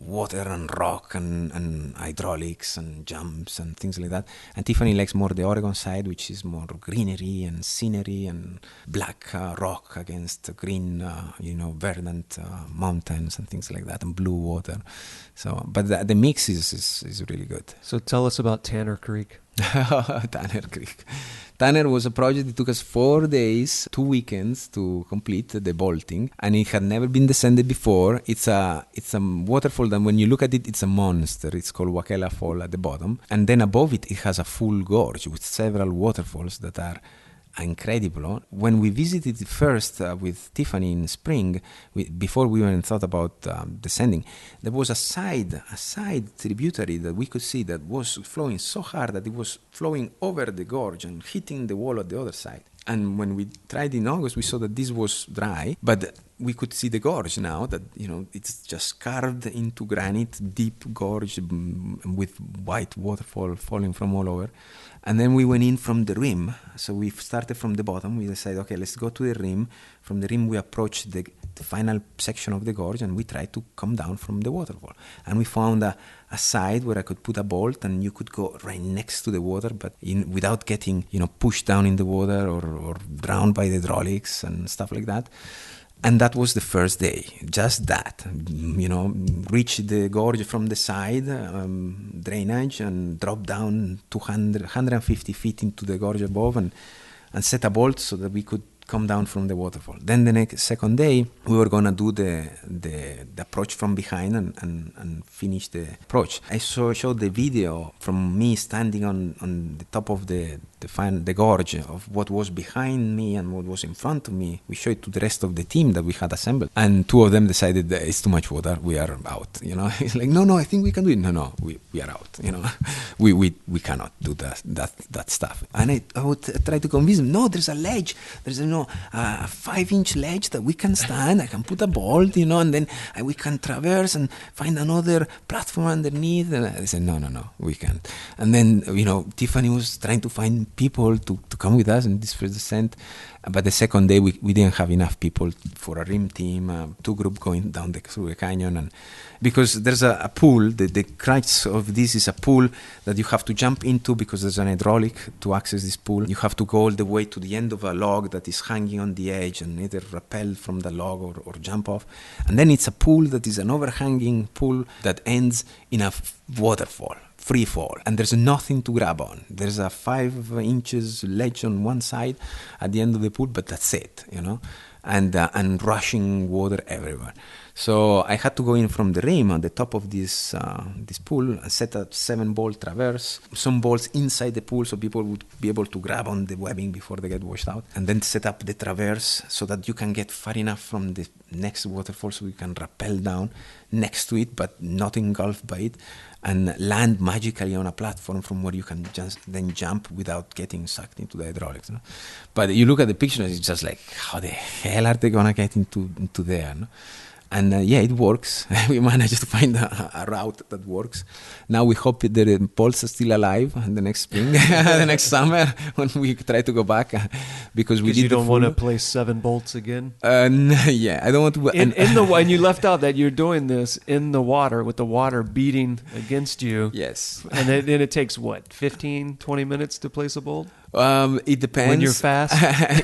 water and rock and hydraulics and jumps and things like that. And Tiffany likes more the Oregon side, which is more greenery and scenery and black rock against green, verdant mountains and things like that, and blue water. So, but the mix is really good. So tell us about Tanner Creek. Tanner Creek. Tanner was a project that took us 4 days, 2 weekends to complete the bolting, and it had never been descended before. It's a waterfall that when you look at it, it's a monster. It's called Wakela Fall at the bottom, and then above it, it has a full gorge with several waterfalls that are incredible. When we visited it first with Tiffany in spring, before we even thought about descending, there was a side tributary that we could see that was flowing so hard that it was flowing over the gorge and hitting the wall at the other side. And when we tried in August, we saw that this was dry, but we could see the gorge now that, it's just carved into granite, deep gorge with white waterfall falling from all over. And then we went in from the rim. So we started from the bottom. We decided, okay, let's go to the rim. From the rim, we approached the final section of the gorge, and we tried to come down from the waterfall. And we found a side where I could put a bolt, and you could go right next to the water, but without getting, pushed down in the water or drowned by the hydraulics and stuff like that. And that was the first day, just that, reach the gorge from the side, drainage, and drop down 150 feet into the gorge above and set a bolt so that we could come down from the waterfall. Then the second day, we were going to do the approach from behind and finish the approach. I showed the video from me standing on the top of the gorge of what was behind me and what was in front of me. We showed it to the rest of the team that we had assembled. And 2 of them decided that it's too much water. We are out. It's like, no, I think we can do it. No, we are out. We cannot do that stuff. And I would try to convince them, no, there's a ledge. There's a 5-inch ledge that we can stand. I can put a bolt, and then we can traverse and find another platform underneath. And I said, no, we can't. And then, Tiffany was trying to find people to come with us in this first descent. But the second day, we didn't have enough people for a rim team, 2 groups going down through the canyon. And because there's a pool, the crux of this is a pool that you have to jump into because there's an hydraulic to access this pool. You have to go all the way to the end of a log that is hanging on the edge and either rappel from the log or jump off. And then it's a pool that is an overhanging pool that ends in a waterfall. Free fall, and there's nothing to grab on. There's a 5 inches ledge on one side at the end of the pool, but that's it, and rushing water everywhere. So I had to go in from the rim on the top of this pool and set a 7-bolt traverse, some bolts inside the pool so people would be able to grab on the webbing before they get washed out, and then set up the traverse so that you can get far enough from the next waterfall so you can rappel down next to it but not engulfed by it, and land magically on a platform from where you can just then jump without getting sucked into the hydraulics. But you look at the picture, it's just like, how the hell are they gonna get into there? And it works. We managed to find a route that works. Now we hope the bolts are still alive in the next spring, the next summer when we try to go back, because we did. You don't want to place 7 bolts again. I don't want to. And you left out that you're doing this in the water with the water beating against you. Yes. And then it takes 15, 20 minutes to place a bolt. It depends. When you're fast?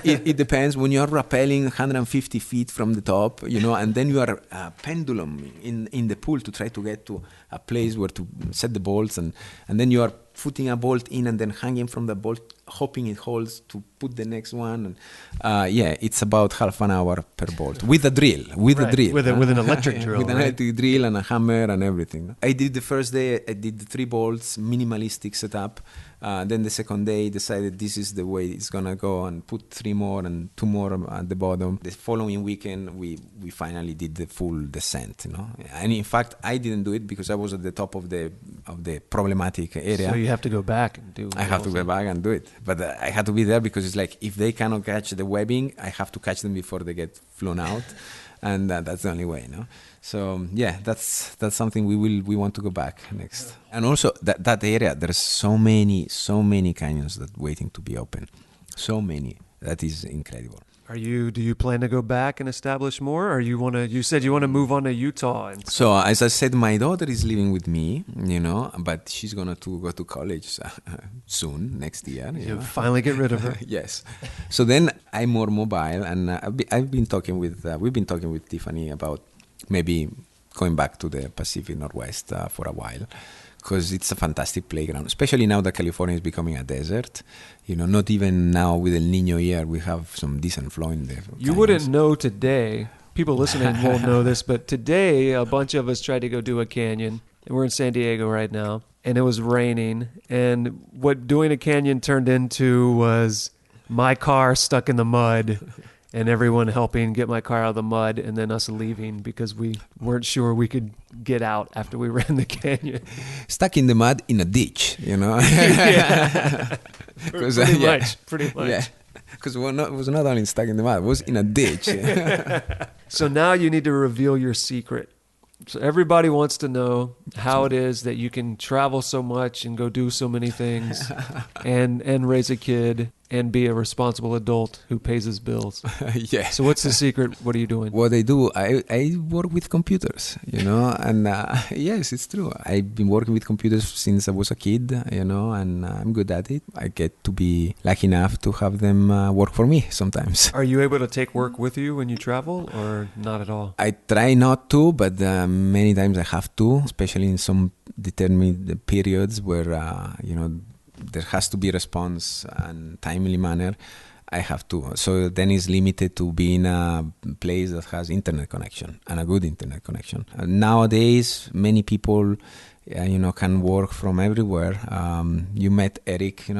it depends. When you're rappelling 150 feet from the top, and then you are pendulum in the pool to try to get to a place where to set the bolts, and then you are putting a bolt in and then hanging from the bolt, hoping it holds to put the next one. And it's about half an hour per bolt with a drill. With an electric drill. With an electric drill and a hammer and everything. I did the first day, I did the 3 bolts, minimalistic setup. Then the second day decided this is the way it's gonna go, and put 3 more and 2 more at the bottom. The following weekend we finally did the full descent, And in fact I didn't do it because I was at the top of the of the problematic area. So you have to go back and do. I have to go back and do it, but I had to be there because it's like if they cannot catch the webbing, I have to catch them before they get flown out, and that's the only way, no. So yeah, that's something we want to go back next. And also that area, there's so many canyons that waiting to be open, so many. That is incredible. Do you plan to go back and establish more, or you said you want to move on to Utah? So as I said, my daughter is living with me, but she's going to go to college soon, next year. You'll finally get rid of her. Yes. So then I'm more mobile, and we've been talking with Tiffany about maybe going back to the Pacific Northwest for a while, because it's a fantastic playground, especially now that California is becoming a desert. Not even now with El Nino here, we have some decent flow in there. You wouldn't know today. People listening won't know this, but today a bunch of us tried to go do a canyon, and we're in San Diego right now, and it was raining. And what doing a canyon turned into was my car stuck in the mud, and everyone helping get my car out of the mud, and then us leaving because we weren't sure we could get out after we ran the canyon. Stuck in the mud in a ditch, Yeah. Pretty much. Yeah, because it was not only stuck in the mud, it was in a ditch. So now you need to reveal your secret. So everybody wants to know how it is that you can travel so much and go do so many things and raise a kid and be a responsible adult who pays his bills. Yeah. So what's the secret? What are you doing? What I do, I work with computers, and yes, it's true. I've been working with computers since I was a kid, and I'm good at it. I get to be lucky enough to have them work for me sometimes. Are you able to take work with you when you travel or not at all? I try not to, but many times I have to, especially in some determined periods where, there has to be response and timely manner. I have to. So then it's limited to be in a place that has internet connection and a good internet connection. Nowadays, many people, can work from everywhere. You met Eric, he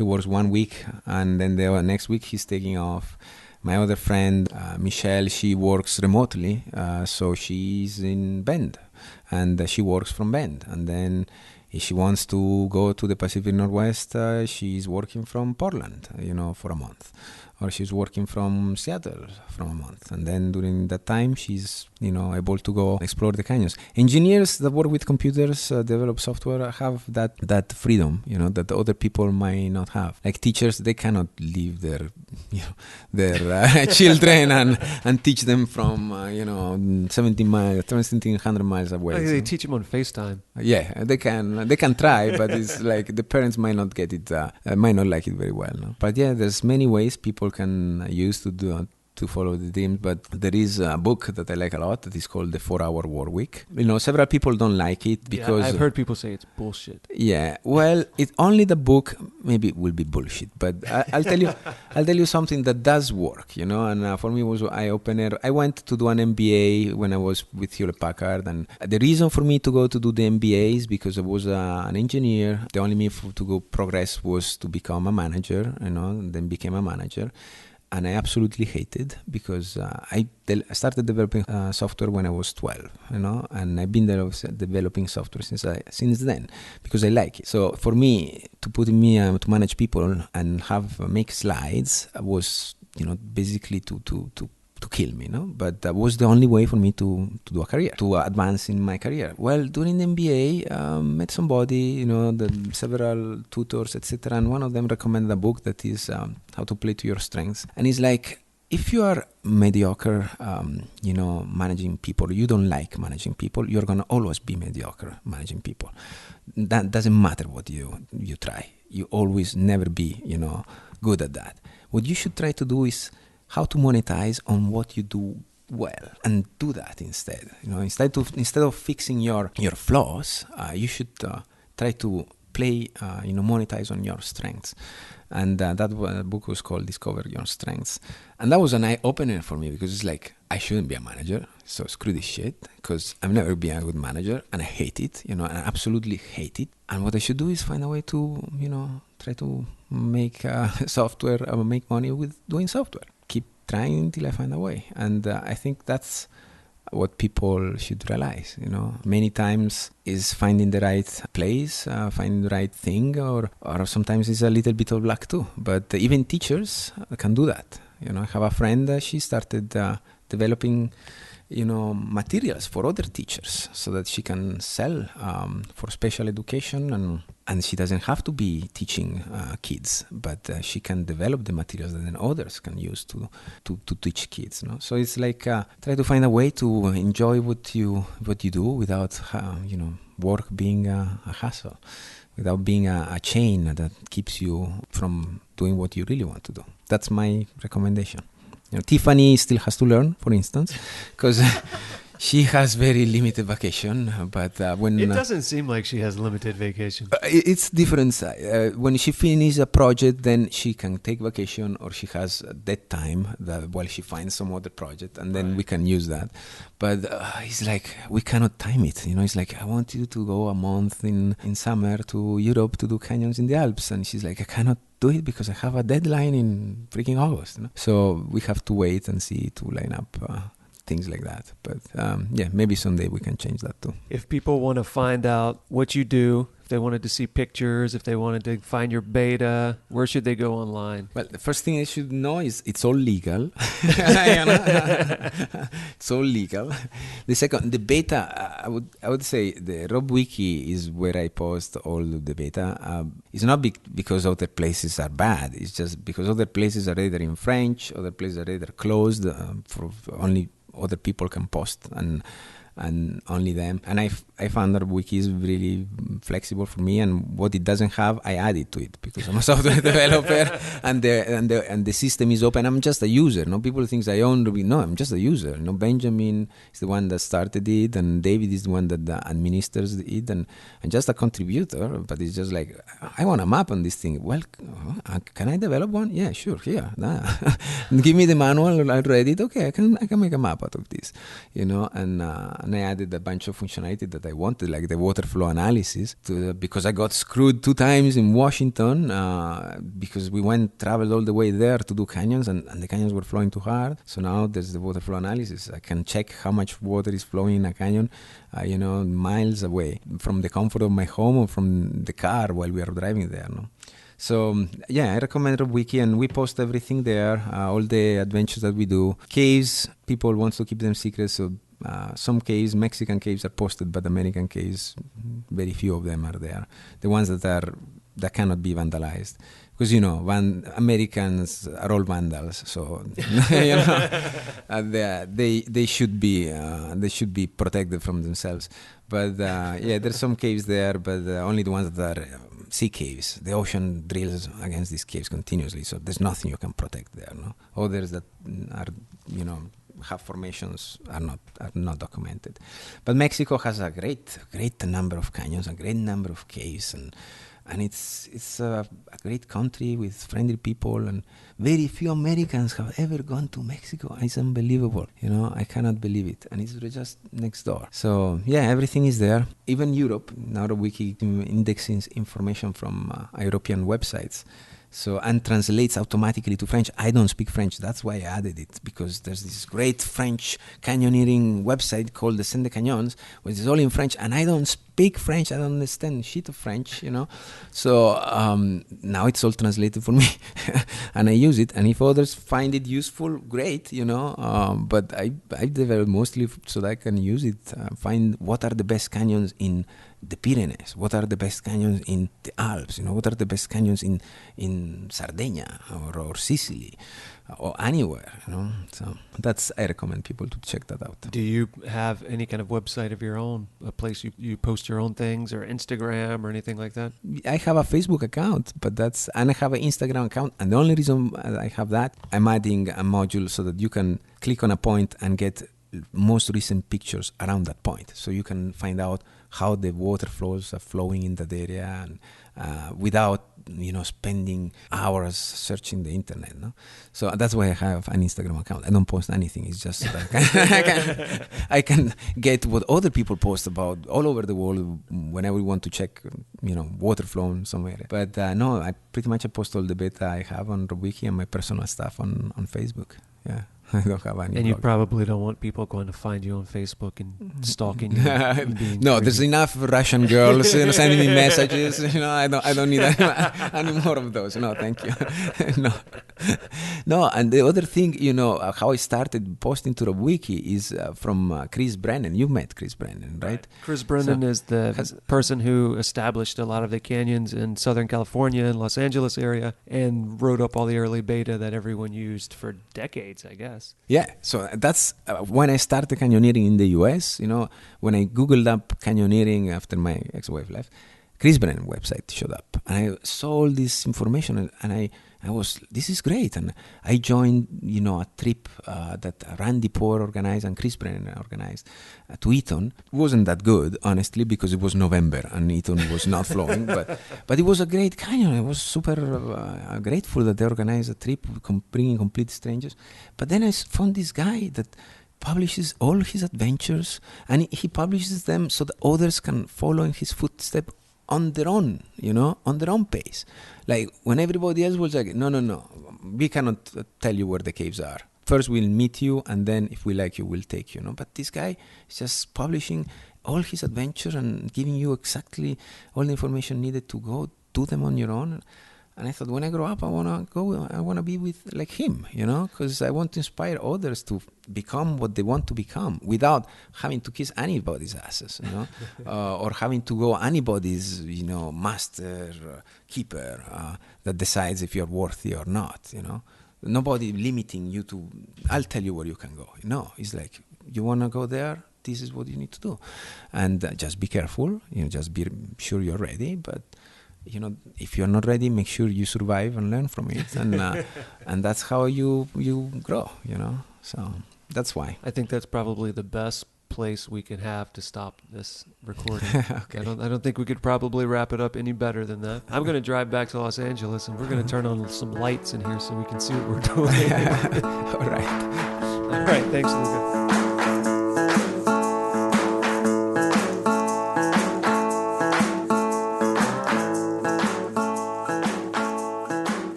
works 1 week and then the next week he's taking off. My other friend, Michelle, she works remotely. So she's in Bend and she works from Bend. And then if she wants to go to the Pacific Northwest, she's working from Portland, for a month. Or she's working from Seattle for a month. And then during that time, she's, able to go explore the canyons. Engineers that work with computers, develop software, have that freedom, that the other people might not have. Like teachers, they cannot leave their children and teach them from, 1,700 miles away. They teach them on FaceTime. Yeah, they can try, but it's like the parents might not get it, might not like it very well. No? But yeah, there's many ways people can use to follow the dreams, but there is a book that I like a lot that is called The 4-Hour Workweek. Several people don't like it because I've heard people say it's bullshit. Yeah, well, it's only the book. Maybe it will be bullshit, but I'll tell you something that does work. And for me it was an eye-opener. I went to do an MBA when I was with Hewlett Packard, and the reason for me to go to do the MBA is because I was an engineer. The only means to go progress was to become a manager. And then became a manager. And I absolutely hated because I started developing software when I was 12, and I've been developing software since then because I like it. So for me, to manage people and make slides was, basically to kill me, but that was the only way for me to do a career, to advance in my career. Well, during the MBA, met somebody, several tutors, etc., and one of them recommended a book that is How to Play to Your Strengths. And it's like, if you are mediocre, managing people, you don't like managing people, you're going to always be mediocre managing people. That doesn't matter what you try. You always never be, good at that. What you should try to do is how to monetize on what you do well, and do that instead. Instead of fixing your flaws, you should try to monetize on your strengths. And that book was called Discover Your Strengths. And that was an eye-opener for me because it's like, I shouldn't be a manager, so screw this shit, because I've never been a good manager, and I hate it, and I absolutely hate it. And what I should do is find a way to, try to make software, make money with doing software. Keep trying until I find a way. And I think that's what people should realize. Many times is finding the right place, finding the right thing, or sometimes it's a little bit of luck too. But even teachers can do that. I have a friend, she started developing materials for other teachers so that she can sell for special education, and she doesn't have to be teaching kids, but she can develop the materials that then others can use to teach kids. So it's like try to find a way to enjoy what you do without work being a hassle, without being a chain that keeps you from doing what you really want to do. That's my recommendation. Tiffany still has to learn, for instance, because she has very limited vacation. But when it doesn't seem like she has limited vacation. It's different. When she finishes a project, then she can take vacation, or she has that time while she finds some other project, and then we can use that. But it's like we cannot time it. It's like, I want you to go a month in summer to Europe to do canyons in the Alps, and she's like, I cannot do it because I have a deadline in freaking August. So we have to wait and see to line up things like that. But maybe someday we can change that too. If people want to find out what you do, if they wanted to see pictures, if they wanted to find your beta, where should they go online? Well, the first thing they should know is it's all legal. It's all legal. The second, the beta, I would say the Rob Wiki is where I post all of the beta. It's not because other places are bad. It's just because other places are either in French, other places are either closed for only other people can post, and only them. And I found that Wiki is really flexible for me, and what it doesn't have, I added to it because I'm a software developer, and the system is open. I'm just a user. People think I own Ruby. No, I'm just a user. Benjamin is the one that started it, and David is the one that administers it, and I'm just a contributor. But it's just like, I want a map on this thing. Well, can I develop one? Yeah, sure. Here, give me the manual. I read it. Okay, I can make a map out of this, and I added a bunch of functionality that I wanted, like the water flow analysis, because I got screwed 2 times in Washington because we traveled all the way there to do canyons, and the canyons were flowing too hard. So now there's the water flow analysis. I can check how much water is flowing in a canyon, miles away from the comfort of my home or from the car while we are driving there. So, I recommend Rob Wiki, and we post everything there, all the adventures that we do. Caves, people want to keep them secret, so some caves, Mexican caves, are posted, but American caves, very few of them are there. The ones that cannot be vandalized, because Americans are all vandals, so they should be protected from themselves. But there's some caves there, but only the ones that are sea caves. The ocean drills against these caves continuously, so there's nothing you can protect there. Others that are have formations are not documented. But Mexico has a great number of canyons, a great number of caves, and it's a great country with friendly people, and very few Americans have ever gone to Mexico. It's unbelievable. I cannot believe it. And it's just next door. So, everything is there. Even Europe, now the Wiki indexes information from European websites. So, and translates automatically to French. I don't speak French. That's why I added it, because there's this great French canyoneering website called Descend des Canyons, which is all in French, and I don't speak French. I don't understand shit of French, So now it's all translated for me, and I use it. And if others find it useful, great, But I developed mostly so that I can use it. Find what are the best canyons in the Pyrenees, what are the best canyons in the Alps, what are the best canyons in Sardinia or Sicily or anywhere, So I recommend people to check that out. Do you have any kind of website of your own, a place you post your own things, or Instagram or anything like that? I have a Facebook account, and I have an Instagram account, and the only reason I have that, I'm adding a module so that you can click on a point and get most recent pictures around that point, so you can find out how the water flows are flowing in that area, and without spending hours searching the internet. So that's why I have an Instagram account. I don't post anything. It's just that I can get what other people post about all over the world whenever we want to check water flow in somewhere. But no, I pretty much post all the beta I have on RobWiki and my personal stuff on Facebook. I don't have any And you blog. probably don't want people going to find you on Facebook and stalking you. and being No, crazy. there's enough Russian girls sending me messages. I don't need any more of those. No, thank you. No. And the other thing, how I started posting to the wiki is from Chris Brennan. You met Chris Brennan, right? Chris Brennan is the person who established a lot of the canyons in Southern California and Los Angeles area and wrote up all the early beta that everyone used for decades, I guess. Yeah, so that's when I started canyoneering in the US. When I Googled up canyoneering after my ex-wife left, Chris Brennan website showed up. And I saw all this information and I was, this is great. And I joined, a trip that Randy Poor organized and Chris Brennan organized to Eton. It wasn't that good, honestly, because it was November and Eton was not flowing. But it was a great canyon. I was super grateful that they organized a trip bringing complete strangers. But then I found this guy that publishes all his adventures and he publishes them so that others can follow in his footsteps on their own, on their own pace. Like when everybody else was like, no, we cannot tell you where the caves are. First we'll meet you and then if we like you, we'll take you. But this guy is just publishing all his adventures and giving you exactly all the information needed to go do them on your own. And I thought, when I grow up, I want to be with like him, because I want to inspire others to become what they want to become without having to kiss anybody's asses, or having to go anybody's, master, keeper that decides if you're worthy or not, Nobody limiting you to, I'll tell you where you can go. No, it's like, you want to go there? This is what you need to do. And just be careful, just be sure you're ready, but if you're not ready, make sure you survive and learn from it, and that's how you grow. So that's why. I think that's probably the best place we can have to stop this recording. Okay. I don't think we could probably wrap it up any better than that. I'm going to drive back to Los Angeles, and we're going to turn on some lights in here so we can see what we're doing. All right. Thanks, Luca.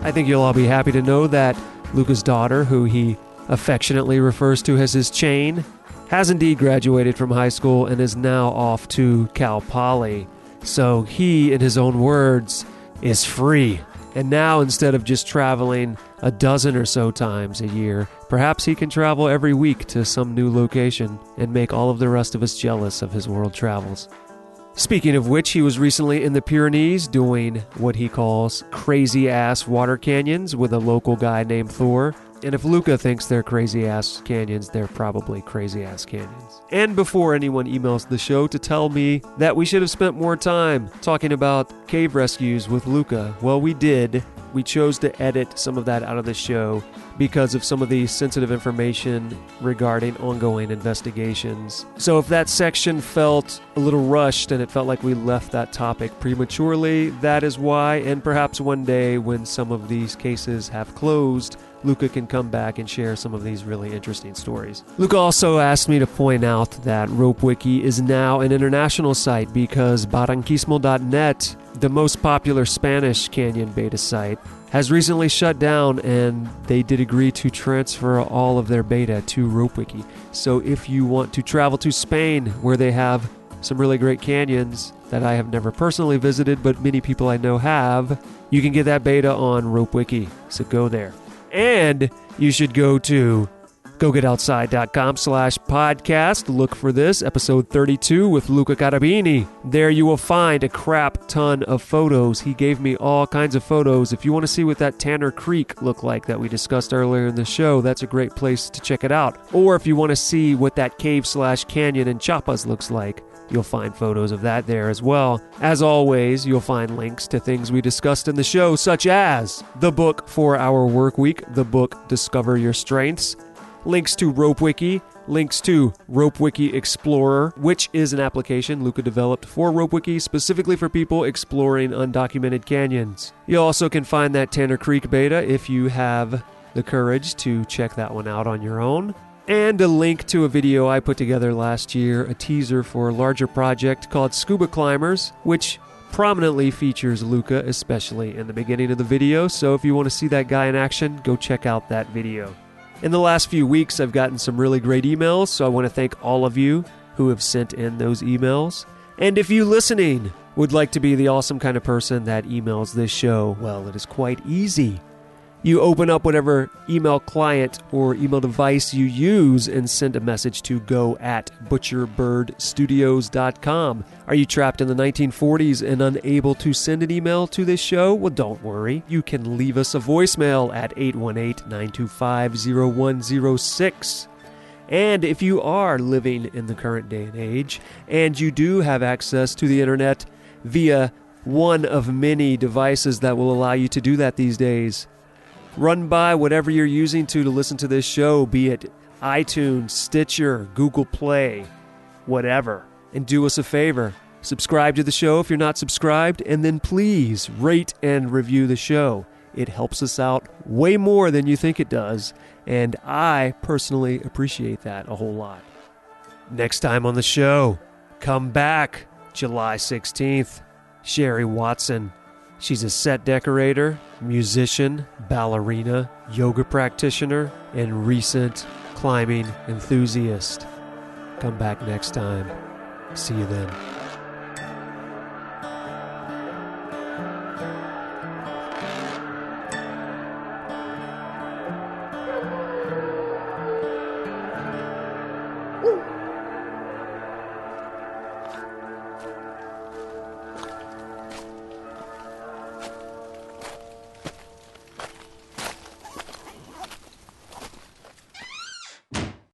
I think you'll all be happy to know that Luca's daughter, who he affectionately refers to as his chain, has indeed graduated from high school and is now off to Cal Poly. So he, in his own words, is free. And now, instead of just traveling a dozen or so times a year, perhaps he can travel every week to some new location and make all of the rest of us jealous of his world travels. Speaking of which, he was recently in the Pyrenees doing what he calls crazy-ass water canyons with a local guy named Thor. And if Luca thinks they're crazy-ass canyons, they're probably crazy-ass canyons. And before anyone emails the show to tell me that we should have spent more time talking about cave rescues with Luca, well, we did. We chose to edit some of that out of the show because of some of the sensitive information regarding ongoing investigations. So if that section felt a little rushed and it felt like we left that topic prematurely, that is why. And perhaps one day when some of these cases have closed, Luca can come back and share some of these really interesting stories. Luca also asked me to point out that RopeWiki is now an international site because Barranquismo.net, the most popular Spanish canyon beta site, has recently shut down, and they did agree to transfer all of their beta to RopeWiki. So if you want to travel to Spain, where they have some really great canyons that I have never personally visited, but many people I know have, you can get that beta on RopeWiki. So go there. And you should go to GoGetOutside.com/podcast. Look for this, episode 32 with Luca Chiarabini. There you will find a crap ton of photos. He gave me all kinds of photos. If you want to see what that Tanner Creek looked like that we discussed earlier in the show, that's a great place to check it out. Or if you want to see what that cave/canyon in Chiapas looks like, you'll find photos of that there as well. As always, you'll find links to things we discussed in the show, such as the book 4 Hour Work Week, the book Discover Your Strengths, links to RopeWiki, links to RopeWiki Explorer, which is an application Luca developed for RopeWiki specifically for people exploring undocumented canyons. You also can find that Tanner Creek beta if you have the courage to check that one out on your own. And a link to a video I put together last year, a teaser for a larger project called Scuba Climbers, which prominently features Luca, especially in the beginning of the video, so if you want to see that guy in action, go check out that video. In the last few weeks, I've gotten some really great emails, so I want to thank all of you who have sent in those emails. And if you listening would like to be the awesome kind of person that emails this show, well, it is quite easy. You open up whatever email client or email device you use and send a message to go@butcherbirdstudios.com. Are you trapped in the 1940s and unable to send an email to this show? Well, don't worry. You can leave us a voicemail at 818-925-0106. And if you are living in the current day and age, and you do have access to the internet via one of many devices that will allow you to do that these days, run by whatever you're using to listen to this show, be it iTunes, Stitcher, Google Play, whatever. And do us a favor. Subscribe to the show if you're not subscribed, and then please rate and review the show. It helps us out way more than you think it does, and I personally appreciate that a whole lot. Next time on the show, come back July 16th, Sherry Watson. She's a set decorator, musician, ballerina, yoga practitioner, and recent climbing enthusiast. Come back next time. See you then.